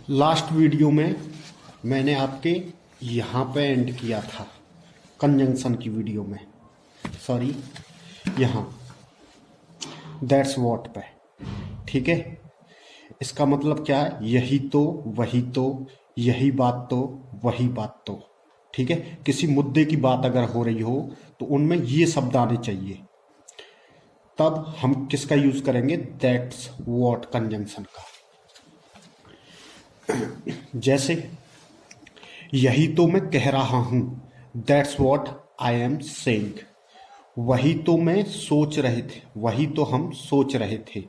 Last video में मैंने आपके यहाँ पे एंड किया था कंजंक्शन की वीडियो में, सॉरी यहाँ दैट्स व्हाट पे। ठीक है, इसका मतलब क्या है? यही तो, वही तो, यही बात तो, वही बात तो। ठीक है, किसी मुद्दे की बात अगर हो रही हो तो उनमें ये शब्द आने चाहिए, तब हम किसका यूज करेंगे? दैट्स व्हाट कंजंक्शन का। जैसे यही तो मैं कह रहा हूं, that's what I am saying. वही तो मैं सोच रहे थे, वही तो हम सोच रहे थे,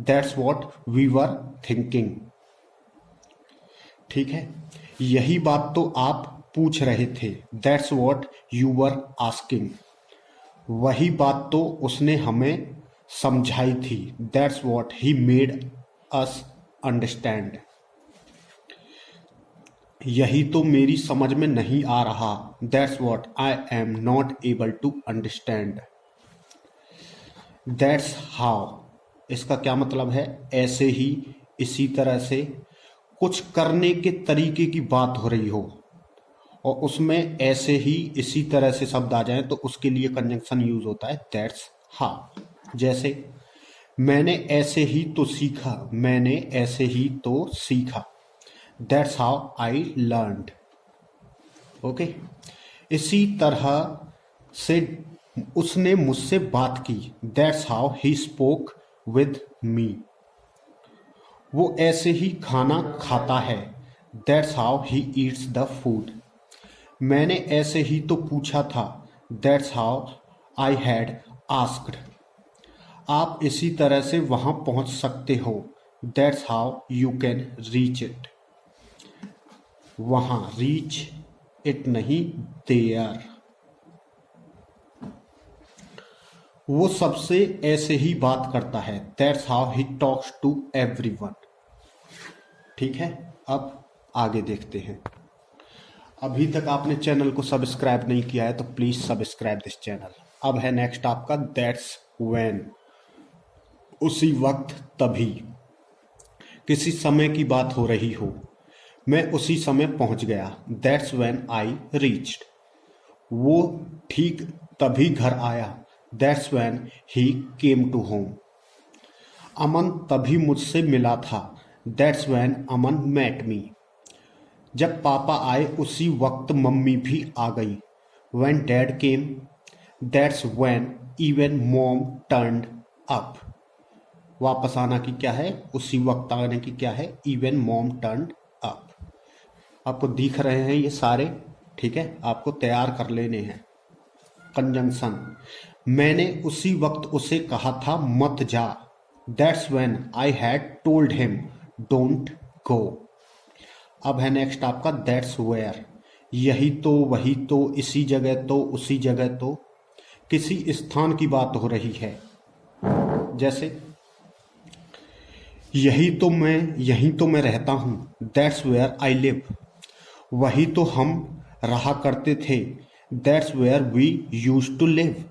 that's what we were thinking. ठीक है, यही बात तो आप पूछ रहे थे, that's what you were asking. वही बात तो उसने हमें समझाई थी, that's what he made us understand. यही तो मेरी समझ में नहीं आ रहा, that's what I am not able to understand. That's how, इसका क्या मतलब है? ऐसे ही, इसी तरह से, कुछ करने के तरीके की बात हो रही हो और उसमें ऐसे ही, इसी तरह से शब्द आ जाए तो उसके लिए कंजंक्शन यूज होता है दैट्स हाउ। जैसे मैंने ऐसे ही तो सीखा, मैंने ऐसे ही तो सीखा, that's how I learned. Okay, इसी तरह से उसने मुझसे बात की, that's how he spoke with me. वो ऐसे ही खाना खाता है, that's how he eats the food. मैंने ऐसे ही तो पूछा था, that's how I had asked. आप इसी तरह से वहां पहुंच सकते हो, that's how you can reach it. वहां, रीच इट नहीं, देयर। वो सबसे ऐसे ही बात करता है, that's how he talks to everyone. ठीक है, अब आगे देखते हैं। अभी तक आपने चैनल को सब्सक्राइब नहीं किया है तो प्लीज सब्सक्राइब दिस चैनल। अब है नेक्स्ट आपका दैट्स व्हेन, उसी वक्त, तभी। किसी समय की बात हो रही हो, मैं उसी समय पहुंच गया, दैट्स व्हेन आई रीच्ड। वो ठीक तभी घर आया, that's when he came to home. Aman तभी मुझसे मिला था, that's when Aman met me. जब पापा आए उसी वक्त मम्मी भी आ गई, when dad came, that's when even mom turned up. वापस आना की क्या है? उसी वक्त आने की क्या है? Even mom turned up. आपको दिख रहे हैं ये सारे? ठीक है, आपको तैयार कर लेने हैं कंजंक्शन। मैंने उसी वक्त उसे कहा था मत जा, that's when I had told him don't go. अब है नेक्स्ट आपका दैट्स वेयर। यही तो, वही तो, इसी जगह तो, उसी जगह तो, किसी स्थान की बात हो रही है। जैसे यही तो मैं रहता हूं, दैट्स वेयर आई लिव। वही तो हम रहा करते थे, that's where we used to live.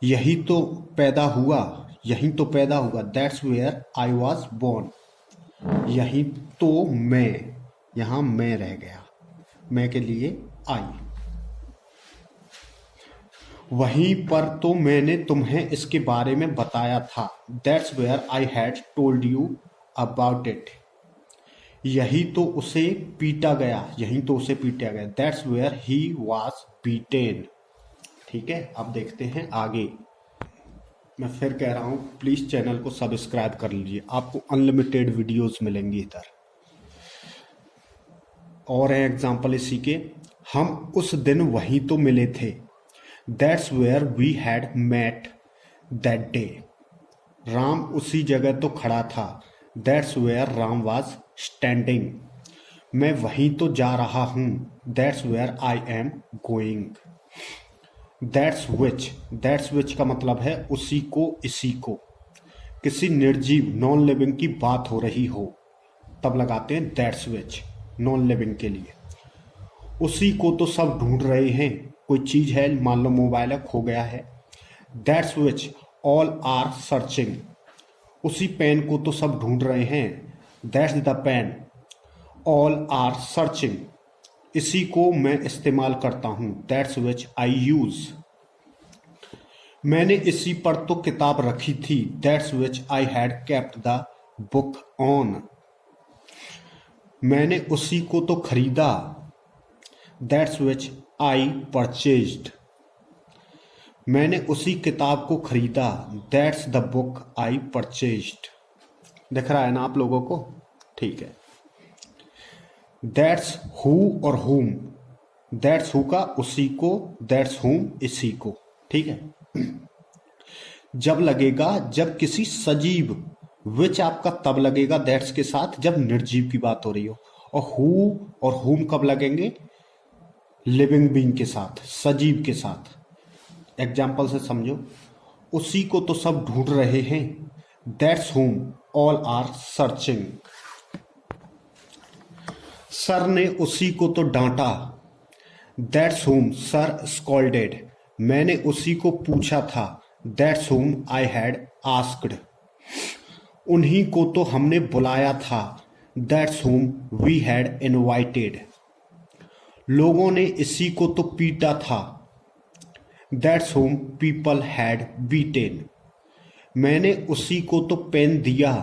यही तो पैदा हुआ, that's where I was born. यही तो मैं, यहां मैं रह गया, मैं के लिए आई। वहीं पर तो मैंने तुम्हें इसके बारे में बताया था, that's where I had told you about it. यही तो उसे पीटा गया, that's where he was beaten. ठीक है, अब देखते हैं आगे। मैं फिर कह रहा हूं, प्लीज चैनल को सब्सक्राइब कर लीजिए, आपको अनलिमिटेड वीडियोस मिलेंगी इधर। और है एग्जाम्पल इसी के, हम उस दिन वहीं तो मिले थे, that's where we had met that day. Ram उसी जगह तो खड़ा था, that's where Ram was standing. मैं वहीं तो जा रहा हूं, that's where I am going. That's which का मतलब है उसी को, इसी को। किसी निर्जीव, नॉन लिविंग की बात हो रही हो तब लगाते हैं दैट्स विच, नॉन लिविंग के लिए। उसी को तो सब ढूंढ रहे हैं, कोई चीज है, मान लो मोबाइल है, खो गया है, that's which all are searching. उसी पेन को तो सब ढूंढ रहे हैं, that's the pen all are searching, इसी को मैं इस्तेमाल करता हूं, दैट्स विच आई यूज। मैंने इसी पर तो किताब रखी थी, that's which I had kept the book on. मैंने उसी को तो खरीदा, दैट्स विच आई परचेज्ड। मैंने उसी किताब को खरीदा, that's the book I purchased. दिख रहा है ना आप लोगों को? ठीक है। दैट्स हु और हुम, दैट्स हु का उसी को, दैट्स हुम इसी को। ठीक है। जब लगेगा जब किसी सजीव, विच आपका तब लगेगा दैट्स के साथ जब निर्जीव की बात हो रही हो, और हु और हुम कब लगेंगे? लिविंग बीइंग के साथ, सजीव के साथ। एग्जाम्पल से समझो, उसी को तो सब ढूंढ रहे हैं, दैट्स हुम ऑल आर सर्चिंग। सर ने उसी को तो डांटा, दैट्स हुम सर स्कॉल्डेड। मैंने उसी को पूछा था, दैट्स हुम आई हैड आस्क्ड। उन्हीं को तो हमने बुलाया था, that's whom we had invited. लोगों ने इसी को तो पीटा था, दैट्स हुम पीपल हैड बीटेन। मैंने उसी को तो पेन दिया,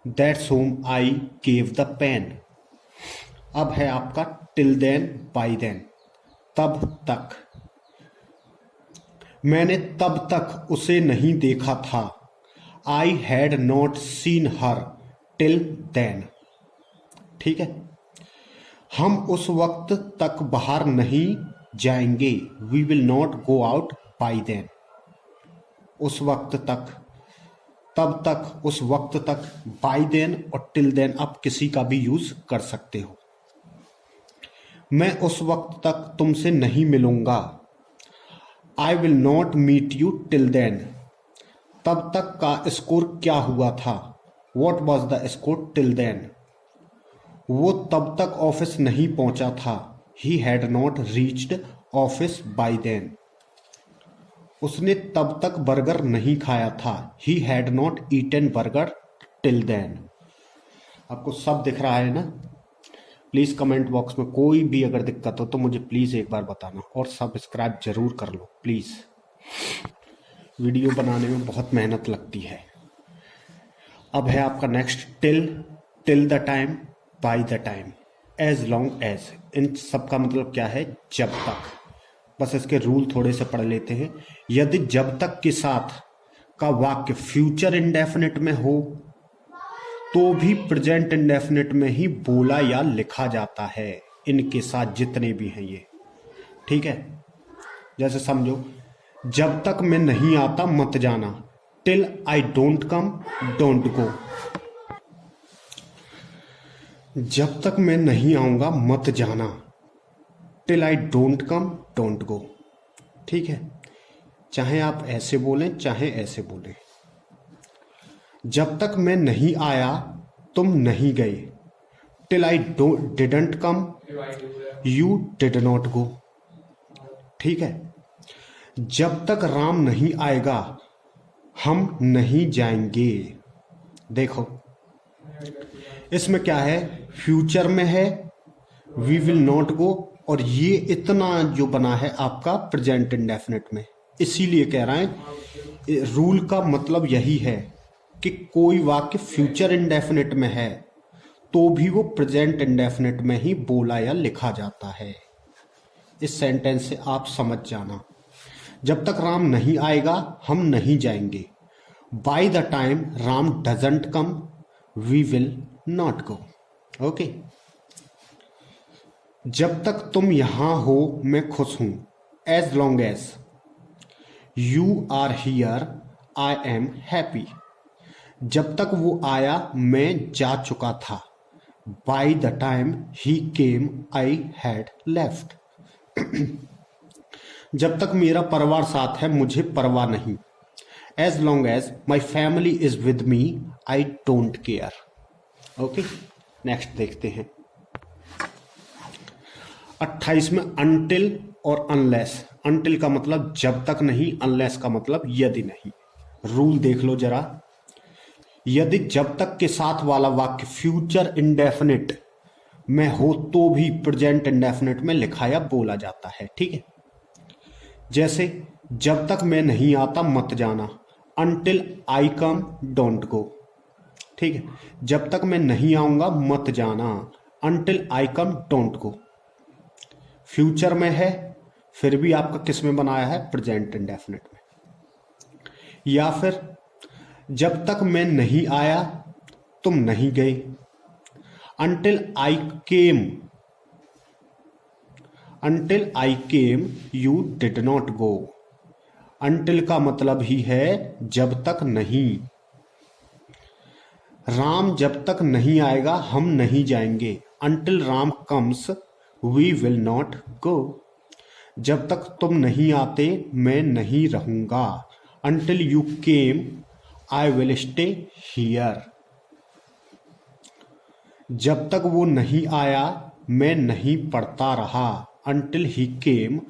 दैट्स हुम आई गेव द पेन। अब है आपका टिल देन बाय देन, तब तक। मैंने तब तक उसे नहीं देखा था, I had not seen her till then. ठीक है। हम उस वक्त तक बाहर नहीं जाएंगे, we will not go out by then. उस वक्त तक, तब तक, उस वक्त तक, बाय देन और टिल देन आप किसी का भी यूज कर सकते हो। मैं उस वक्त तक तुमसे नहीं मिलूंगा, I will not meet you till then. तब तक का स्कोर क्या हुआ था, what was the score till then. वो तब तक ऑफिस नहीं पहुंचा था, he had not reached office by then. उसने तब तक बर्गर नहीं खाया था, he had not eaten burger till then. आपको सब दिख रहा है ना? प्लीज़ कमेंट बॉक्स में कोई भी अगर दिक्कत हो तो मुझे प्लीज़ एक बार बताना, और सब्सक्राइब जरूर कर लो प्लीज़। वीडियो बनाने में बहुत मेहनत लगती है। अब है आपका next till, till the time, by the time, as long as. इन सब का मतलब क्या है? जब तक। बस इसके रूल थोड़े से पढ़ लेते हैं। यदि जब तक के साथ का वाक्य फ्यूचर इंडेफिनिट में हो तो भी प्रेजेंट इंडेफिनिट में ही बोला या लिखा जाता है, इनके साथ जितने भी हैं ये। ठीक है। जैसे समझो, जब तक मैं नहीं आता मत जाना, till I don't come don't go. जब तक मैं नहीं आऊंगा मत जाना, till I don't come don't go. ठीक है। चाहे आप ऐसे बोलें चाहे ऐसे बोलें। जब तक मैं नहीं आया तुम नहीं गए, till I didn't come you did not go. ठीक है। जब तक राम नहीं आएगा हम नहीं जाएंगे। देखो इसमें क्या है, फ्यूचर में है वी विल नॉट गो, और ये इतना जो बना है आपका प्रेजेंट इंडेफिनिट में। इसीलिए कह रहा है, रूल का मतलब यही है कि कोई वाक्य फ्यूचर इंडेफिनिट में है तो भी वो प्रेजेंट इंडेफिनिट में ही बोला या लिखा जाता है। इस सेंटेंस से आप समझ जाना, जब तक राम नहीं आएगा हम नहीं जाएंगे। By the time Ram doesn't come we will not go. Okay. जब तक तुम यहां हो मैं खुश हूं, as long as you are here I am happy. जब तक वो आया मैं जा चुका था, by the time he came I had left. जब तक मेरा परिवार साथ है मुझे परवाह नहीं, as long as my family is with me I don't care. Okay. Next देखते हैं 28 में अनटिल और अनलेस। अनटिल का मतलब जब तक नहीं, अनलेस का मतलब यदि नहीं। रूल देख लो जरा। यदि जब तक के साथ वाला वाक्य फ्यूचर इंडेफिनिट में हो तो भी प्रेजेंट इंडेफिनिट में लिखा या बोला जाता है। ठीक है, जैसे जब तक मैं नहीं आता मत जाना, until I come don't go. ठीक है, जब तक मैं नहीं आऊंगा मत जाना, until I come don't go. Future में है, फिर भी आपका किस में बनाया है, प्रेजेंट इंडेफिनिट में। या फिर जब तक मैं नहीं आया तुम नहीं गए, until I came you did not go। until का मतलब ही है जब तक नहीं। राम जब तक नहीं आएगा हम नहीं जाएंगे, until Ram comes we will not go। जब तक तुम नहीं आते मैं नहीं रहूंगा, until you came I will stay here। जब तक वो नहीं आया मैं नहीं पढ़ता रहा, until he came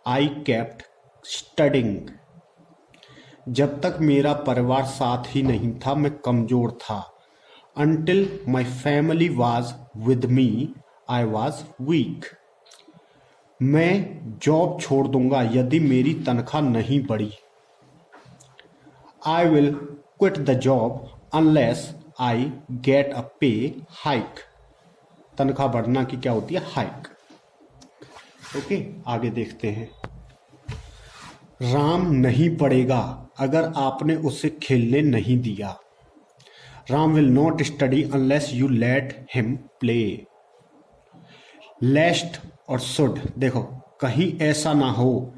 I kept studying। जब तक मेरा परिवार साथ ही नहीं था मैं कमजोर था, until my family was with me I was weak। मैं जॉब छोड़ दूंगा यदि मेरी तनख्वाह नहीं बढ़ी, I will quit the job unless I get a pay hike। तनख्वाह बढ़ना की क्या होती है, हाइक। ओके, आगे देखते हैं। राम नहीं पढ़ेगा अगर आपने उसे खेलने नहीं दिया, Ram will not study unless you let him play. Lest और शुड, देखो कहीं ऐसा ना हो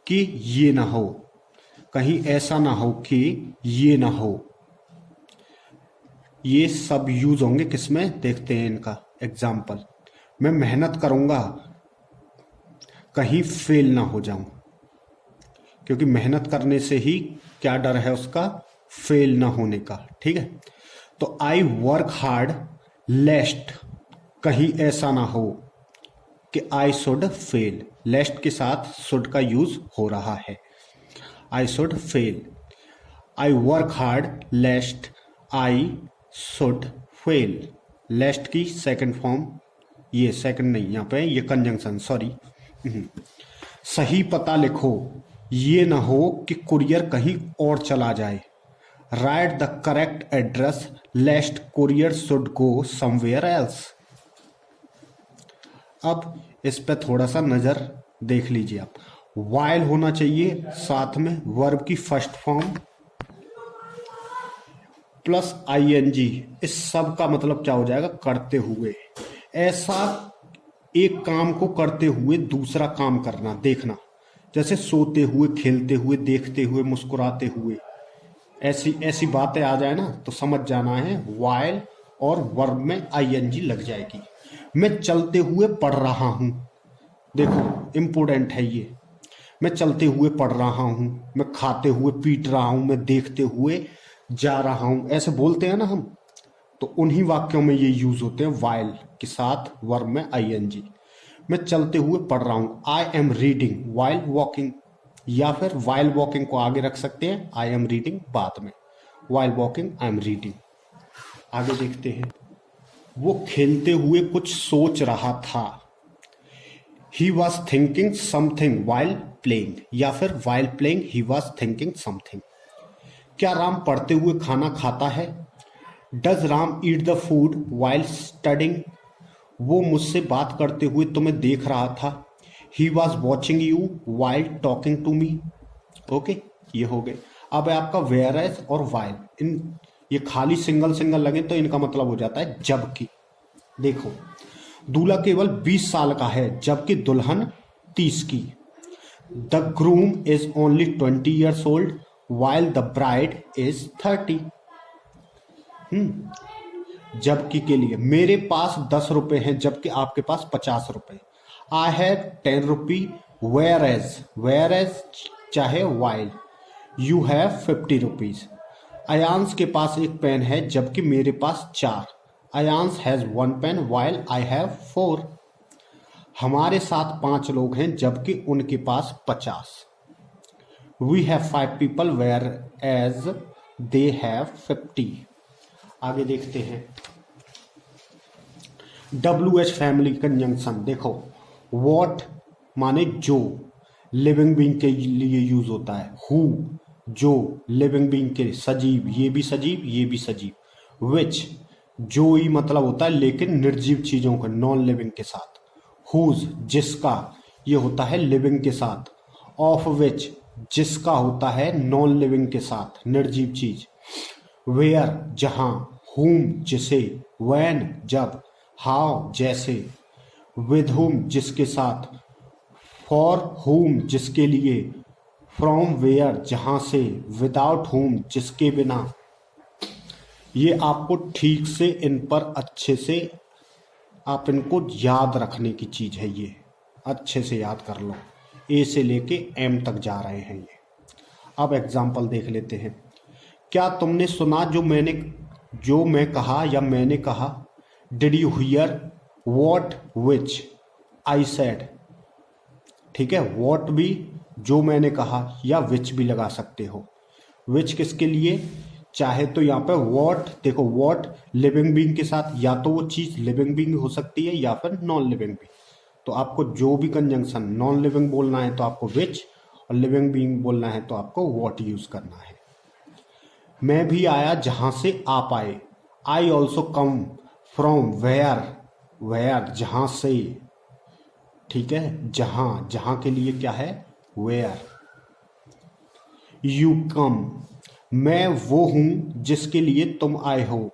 कि ये ना हो, कहीं ऐसा ना हो कि ये ना हो, ये सब यूज होंगे किसमें, देखते हैं इनका एग्जाम्पल। मैं मेहनत करूंगा कहीं फेल ना हो जाऊं, क्योंकि मेहनत करने से ही क्या डर है उसका, फेल ना होने का। ठीक है, तो आई वर्क हार्ड लेस्ट, कहीं ऐसा ना हो कि आई शुड फेल, लेस्ट के साथ शुड का यूज हो रहा है, I should fail. I work hard lest I should fail, lest की सेकंड फॉर्म, ये सेकंड नहीं यहाँ पे, ये कंजंक्शन, सॉरी। सही पता लिखो, ये ना हो कि कुरियर कहीं और चला जाए, write the correct address lest courier should go somewhere else. अब इस पे थोड़ा सा नजर देख लीजिए आप, वाइल होना चाहिए, साथ में वर्ब की फर्स्ट फॉर्म प्लस आईएनजी, इस सब का मतलब क्या हो जाएगा, करते हुए। ऐसा एक काम को करते हुए दूसरा काम करना, देखना, जैसे सोते हुए, खेलते हुए, देखते हुए, मुस्कुराते हुए, ऐसी ऐसी बातें आ जाए ना तो समझ जाना है वाइल और वर्ब में आईएनजी लग जाएगी। मैं चलते हुए पढ़ रहा हूं, देखो इंपोर्टेंट है ये, मैं चलते हुए पढ़ रहा हूं, मैं खाते हुए पीट रहा हूं, मैं देखते हुए जा रहा हूं, ऐसे बोलते हैं ना हम, तो उन्हीं वाक्यों में ये यूज होते हैं वाइल के साथ वर्ब में आईएनजी। मैं चलते हुए पढ़ रहा हूं, I am reading while walking, या फिर वाइल वॉकिंग को आगे रख सकते हैं, आई एम रीडिंग बाद में, while walking I am reading. आगे देखते हैं, वो खेलते हुए कुछ सोच रहा था, he was thinking something while playing, या फिर while playing he was thinking something. क्या राम पढ़ते हुए खाना खाता है, does Ram eat the food while studying, वो मुझसे बात करते हुए तुम्हें देख रहा था, he was watching you while talking to me. Okay, ये हो गए। अब है आपका वेयर एज और वाइल, इन ये खाली सिंगल सिंगल लगे तो इनका मतलब हो जाता है जबकि। देखो, दूल्हा केवल 20 साल का है जबकि दुल्हन 30 की, the groom is only 20 years old while the bride is 30। जबकि के लिए, मेरे पास 10 रुपए हैं जबकि आपके पास 50 रुपए, I have 10 rupee whereas चाहे while you have 50 rupees. Ayansh के पास एक पेन है जबकि मेरे पास 4, Ayansh has 1 pen while I have 4। हमारे साथ 5 लोग हैं जबकि उनके पास 50। We have 5 people whereas they have 50। आगे देखते हैं, WH फैमिली कंजंक्शन देखो, वॉट माने जो, लिविंग बीइंग के लिए यूज होता है। हु जो, लिविंग बीइंग के, सजीव, ये भी सजीव ये भी सजीव। विच जो ही मतलब होता है लेकिन निर्जीव चीजों का, नॉन लिविंग के साथ। हुज जिसका, ये होता है लिविंग के साथ। ऑफ विच जिसका होता है नॉन लिविंग के साथ, निर्जीव चीज। वेयर जहां, हुम जिसे, वैन जब, हाउ जैसे, विद हुम जिसके साथ, फॉर हुम जिसके लिए, फ्रॉम वेयर जहां से, विदाउट हुम जिसके बिना। ये आपको ठीक से इन पर अच्छे से आप इनको याद रखने की चीज है, ये अच्छे से याद कर लो। ए से लेके एम तक जा रहे हैं ये। अब एग्जाम्पल देख लेते हैं। क्या तुमने सुना जो मैं कहा या मैंने कहा। Did you here what which I said. ठीक है, वॉट भी जो मैंने कहा या विच भी लगा सकते हो। विच किसके लिए, चाहे तो यहाँ पे वॉट देखो, वॉट लिविंग बीइंग के साथ, या तो वो चीज लिविंग बीइंग हो सकती है या फिर नॉन लिविंग बीइंग। तो आपको जो भी कंजंक्शन, नॉन लिविंग बोलना है तो आपको विच, और लिविंग बीइंग बोलना है तो आपको वॉट यूज करना है। मैं भी आया जहां से आप आए। I also come from where, where जहां से। ठीक है, जहां, जहां के लिए क्या है, वेयर। यू कम, मैं वो हूं जिसके लिए तुम आए हो।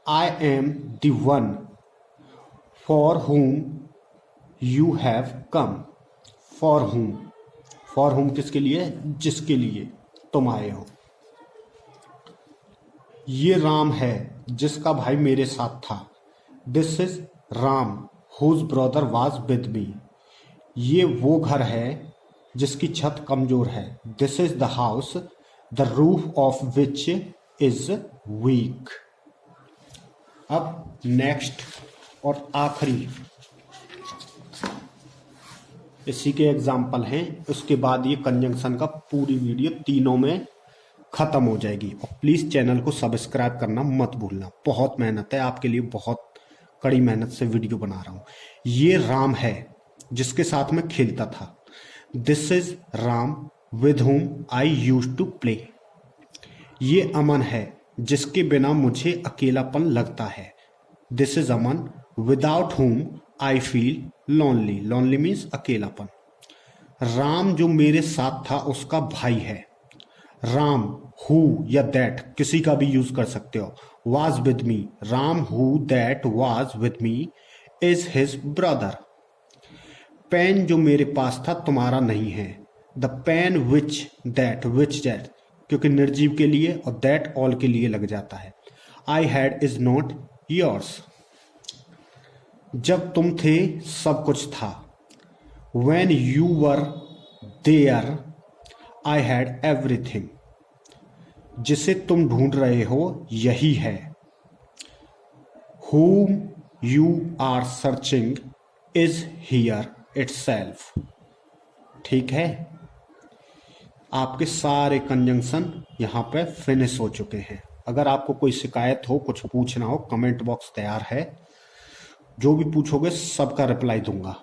I am the one for whom you have come. For हुम, फॉर हुम किसके लिए, जिसके लिए तुम आए हो। ये राम है जिसका भाई मेरे साथ था। This is Ram whose brother was with me. ये वो घर है जिसकी छत कमजोर है। This is the house the roof of which is weak. अब नेक्स्ट और आखिरी इसी के एग्जाम्पल हैं, उसके बाद ये कंजंक्शन का पूरी वीडियो तीनों में खत्म हो जाएगी। और प्लीज चैनल को सब्सक्राइब करना मत भूलना, बहुत मेहनत है आपके लिए, बहुत कड़ी मेहनत से वीडियो बना रहा हूं। ये राम है जिसके साथ मैं खेलता था। This is Ram with whom I use to play. ये अमन है जिसके बिना मुझे अकेलापन लगता है। दिस इज अमन विदाउट हुम I feel lonely. Lonely means अकेलापन। राम जो मेरे साथ था उसका भाई है। राम हु या दैट किसी का भी यूज कर सकते हो। Was with me, Ram who that was with me is his brother. Pen जो मेरे पास था तुम्हारा नहीं है। द पेन विच दैट क्योंकि निर्जीव के लिए और दैट ऑल के लिए लग जाता है। I had is not yours. जब तुम थे सब कुछ था। When you were there I had everything। जिसे तुम ढूंढ रहे हो यही है। Whom you are searching is here itself। ठीक है, आपके सारे कंजंक्शन यहां पे फिनिश हो चुके हैं। अगर आपको कोई शिकायत हो, कुछ पूछना हो, कमेंट बॉक्स तैयार है, जो भी पूछोगे सबका रिप्लाई दूंगा।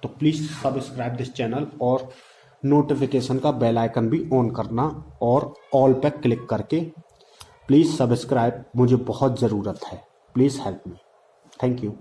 तो प्लीज सब्सक्राइब दिस चैनल और नोटिफिकेशन का बेल आइकन भी ऑन करना और ऑल पे क्लिक करके प्लीज सब्सक्राइब, मुझे बहुत ज़रूरत है। Please help me. Thank you.